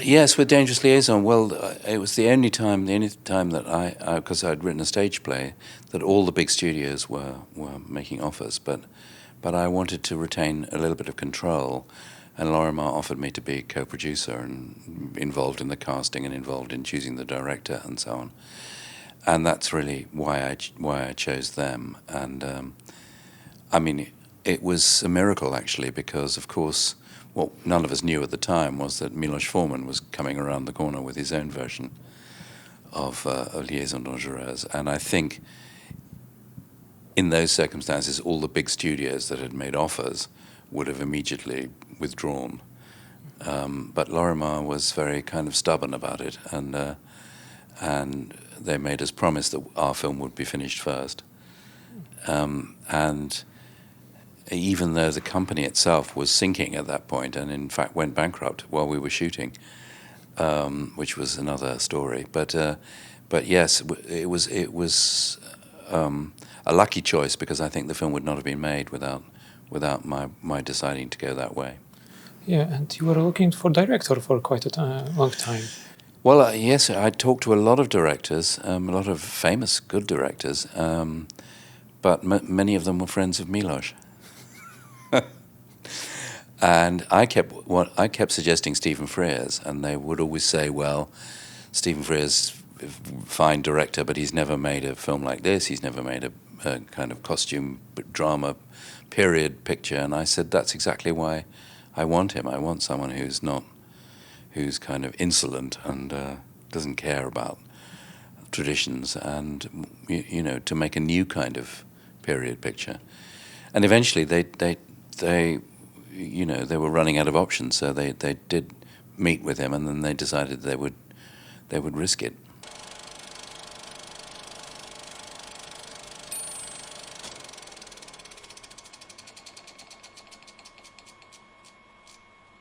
Yes, with Dangerous Liaison. Well, it was the only time that because I'd written a stage play, that all the big studios were making offers, but I wanted to retain a little bit of control, and Lorimar offered me to be co-producer and involved in the casting and involved in choosing the director and so on, and that's really why I chose them. And I mean, it was a miracle actually, because of course what none of us knew at the time was that Milošem Formanem was coming around the corner with his own version of Liaison Dangereuse. And I think in those circumstances, all the big studios that had made offers would have immediately withdrawn. But Lorimar was very kind of stubborn about it, and they made us promise that our film would be finished first. And even though the company itself was sinking at that point, and in fact went bankrupt while we were shooting, which was another story. But yes, it was a lucky choice, because I think the film would not have been made without my deciding to go that way. Yeah, and you were looking for director for quite a long time. Well, yes, I talked to a lot of directors, a lot of famous, good directors, but many of them were friends of Miloš. And I kept suggesting Stephen Frears, and they would always say, well, Stephen Frears, fine director, but he's never made a film like this. He's never made a kind of costume drama period picture. And I said, that's exactly why I want him. I want someone who's kind of insolent and doesn't care about traditions, and you know, to make a new kind of period picture. And eventually they you know, they were running out of options, so they did meet with him, and then they decided they would risk it.